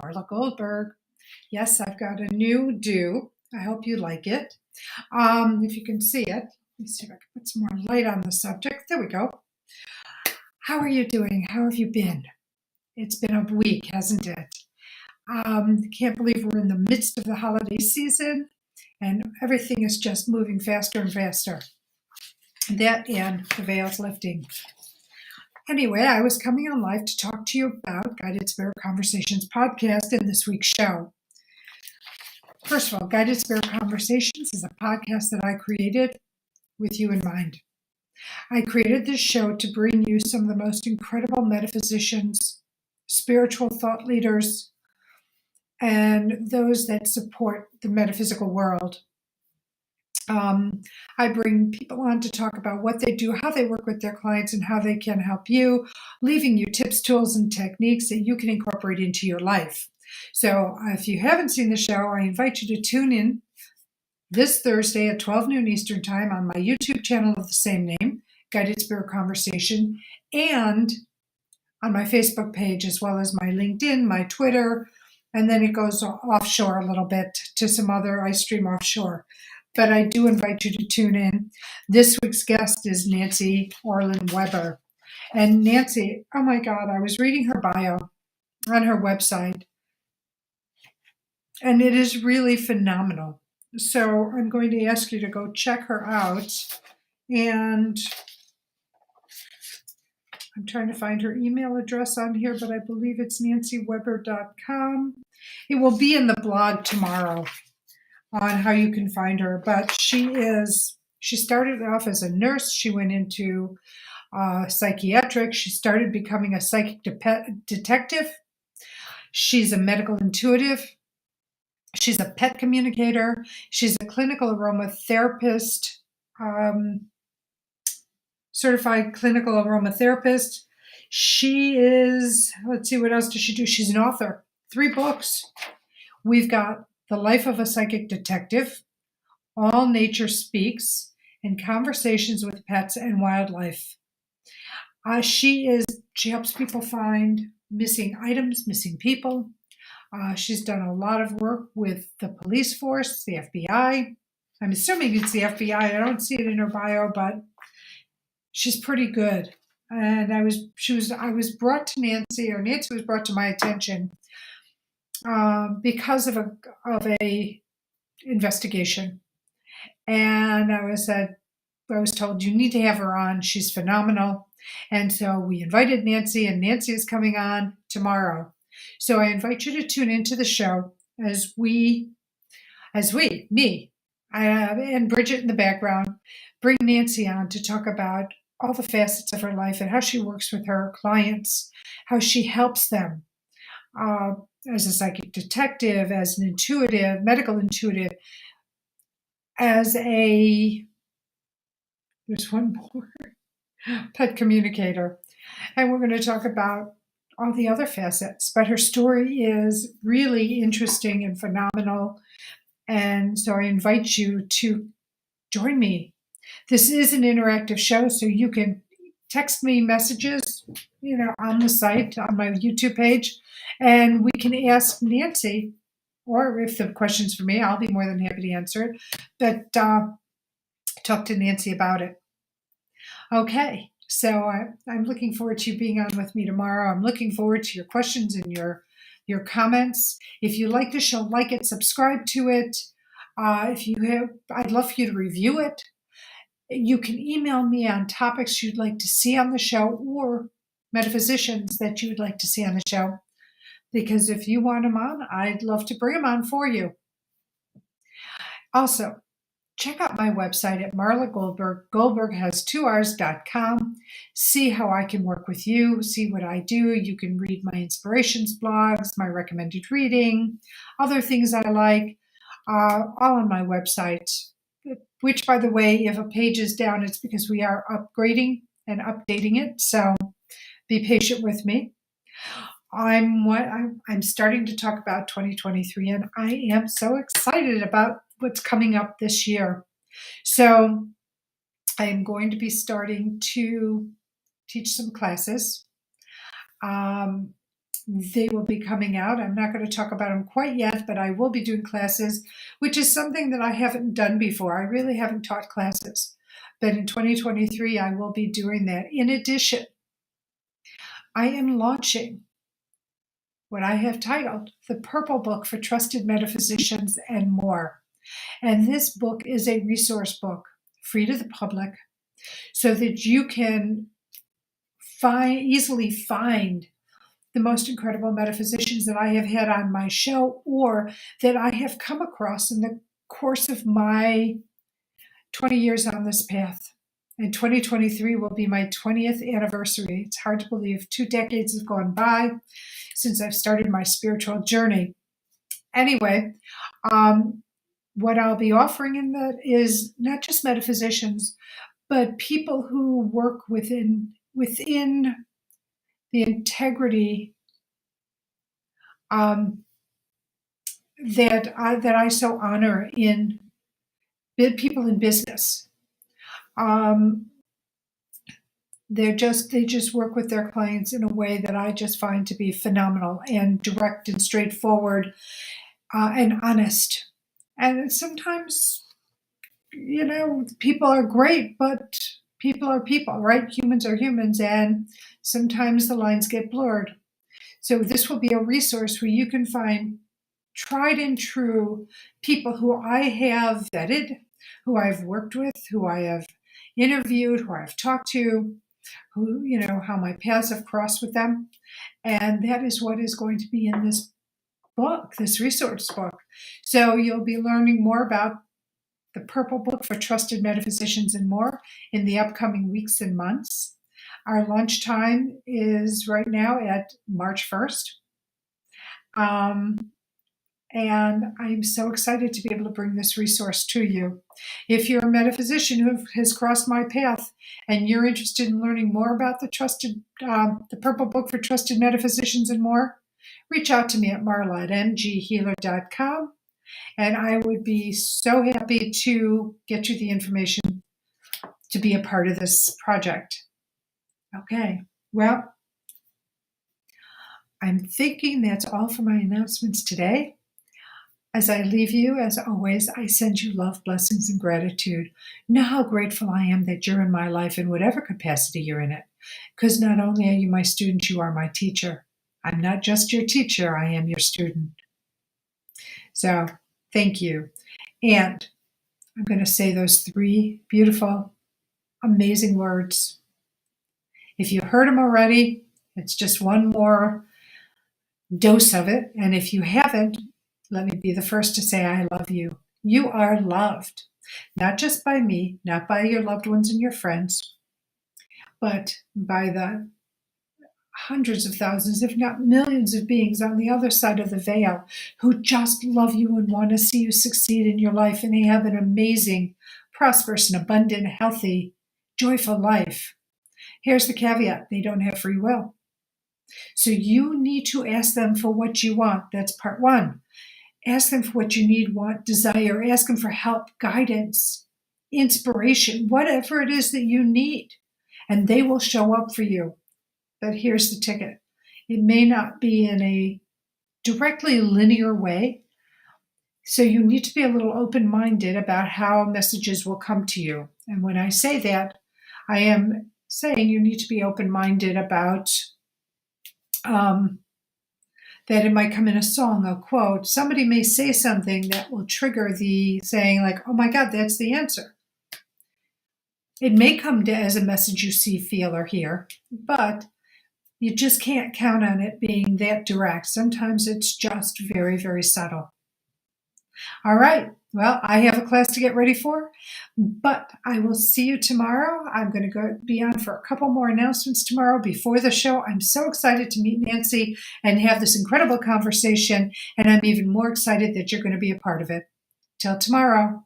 Marla Goldberg. Yes, I've got a new do. I hope you like it. If you can see it, let me see if I can put some more light on the subject. There we go. How are you doing? How have you been? It's been a week, hasn't it? Can't believe we're in the midst of the holiday season and everything is just moving faster and faster. That and the veil's lifting. Anyway, I was coming on live to talk to you about Guided Spirit Conversations podcast in this week's show. First of all, Guided Spirit Conversations is a podcast that I created with you in mind. I created this show to bring you some of the most incredible metaphysicians, spiritual thought leaders, and those that support the metaphysical world. I bring people on to talk about what they do, how they work with their clients, and how they can help you, leaving you tips, tools, and techniques that you can incorporate into your life. So if you haven't seen the show, I invite you to tune in this Thursday at 12 noon Eastern Time on my YouTube channel of the same name, Guided Spirit Conversation, and on my Facebook page, as well as my LinkedIn, my Twitter, and then it goes offshore a little bit to some other, I stream offshore. But I do invite you to tune in. This week's guest is Nancy Orlen Weber. And Nancy, oh my God, I was reading her bio on her website, and it is really phenomenal. So I'm going to ask you to go check her out. And I'm trying to find her email address on here, but I believe it's nancyweber.com. It will be in the blog tomorrow on how you can find her. But she started off as a nurse. She went into psychiatric. She started becoming a psychic detective. She's a medical intuitive. She's a pet communicator. She's a clinical aromatherapist, certified clinical aromatherapist. She is, let's see, what else does she do? She's an author, 3 books. We've got The Life of a Psychic Detective, All Nature Speaks, and Conversations with Pets and Wildlife. She helps people find missing items, missing people. She's done a lot of work with the police force, the FBI. I'm assuming it's the FBI. I don't see it in her bio, but she's pretty good. And I was brought to Nancy was brought to my attention because of a investigation. And I was told, you need to have her on. She's phenomenal. And so we invited Nancy, and Nancy is coming on tomorrow. So I invite you to tune into the show as me, and Bridget in the background, bring Nancy on to talk about all the facets of her life and how she works with her clients, how she helps them as a psychic detective, as an intuitive, medical intuitive, there's one more, pet communicator. And we're going to talk about all the other facets, but her story is really interesting and phenomenal. And so I invite you to join me. This is an interactive show, so you can text me messages, on the site, on my YouTube page, and we can ask Nancy, or if the question's for me, I'll be more than happy to answer it, but talk to Nancy about it. Okay, so I'm looking forward to you being on with me tomorrow. I'm looking forward to your questions and your comments. If you like the show, like it, subscribe to it. I'd love for you to review it. You can email me on topics you'd like to see on the show or metaphysicians that you would like to see on the show. Because if you want them on, I'd love to bring them on for you. Also, check out my website at Marla Goldberg. Goldberg has 2Rs.com. See how I can work with you. See what I do. You can read my inspirations blogs, my recommended reading, other things I like, all on my website. Which, by the way, if a page is down, it's because we are upgrading and updating it. So be patient with me. I'm starting to talk about 2023, and I am so excited about what's coming up this year. So I am going to be starting to teach some classes. They will be coming out. I'm not going to talk about them quite yet, but I will be doing classes, which is something that I haven't done before. I really haven't taught classes. But in 2023, I will be doing that. In addition, I am launching what I have titled The Purple Book for Trusted Metaphysicians and More. And this book is a resource book, free to the public, so that you can easily find the most incredible metaphysicians that I have had on my show or that I have come across in the course of my 20 years on this path. And 2023 will be my 20th anniversary. It's hard to believe 2 decades have gone by since I've started my spiritual journey. Anyway, what I'll be offering in that is not just metaphysicians, but people who work within the integrity that I so honor in people in business. They just work with their clients in a way that I just find to be phenomenal and direct and straightforward and honest. And sometimes, people are great, but people are people, right? Humans are humans, and sometimes the lines get blurred. So this will be a resource where you can find tried and true people who I have vetted, who I've worked with, who I have interviewed, who I've talked to, who, how my paths have crossed with them. And that is what is going to be in this book, this resource book. So you'll be learning more about the Purple Book for Trusted Metaphysicians and More in the upcoming weeks and months. Our launch time is right now at March 1st. And I'm so excited to be able to bring this resource to you. If you're a metaphysician who has crossed my path and you're interested in learning more about the Purple Book for Trusted Metaphysicians and More, reach out to me at Marla at mghealer.com. And I would be so happy to get you the information to be a part of this project. Okay, well, I'm thinking that's all for my announcements today. As I leave you, as always, I send you love, blessings, and gratitude. Know how grateful I am that you're in my life in whatever capacity you're in it. Because not only are you my student, you are my teacher. I'm not just your teacher, I am your student. So, thank you. And I'm going to say those 3 beautiful, amazing words. If you heard them already, it's just one more dose of it. And if you haven't, let me be the first to say I love you. You are loved, not just by me, not by your loved ones and your friends, but by the hundreds of thousands, if not millions of beings on the other side of the veil who just love you and want to see you succeed in your life and have an amazing, prosperous, and abundant, healthy, joyful life. Here's the caveat: they don't have free will. So you need to ask them for what you want. That's part 1. Ask them for what you need, want, desire. Ask them for help, guidance, inspiration, whatever it is that you need. And they will show up for you. But here's the ticket. It may not be in a directly linear way. So you need to be a little open-minded about how messages will come to you. And when I say that, I am saying you need to be open-minded about that it might come in a song, a quote. Somebody may say something that will trigger the saying like, oh my God, that's the answer. It may come as a message you see, feel, or hear, but you just can't count on it being that direct. Sometimes it's just very, very subtle. All right. Well, I have a class to get ready for, but I will see you tomorrow. I'm going to go be on for a couple more announcements tomorrow before the show. I'm so excited to meet Nancy and have this incredible conversation, and I'm even more excited that you're going to be a part of it. Till tomorrow.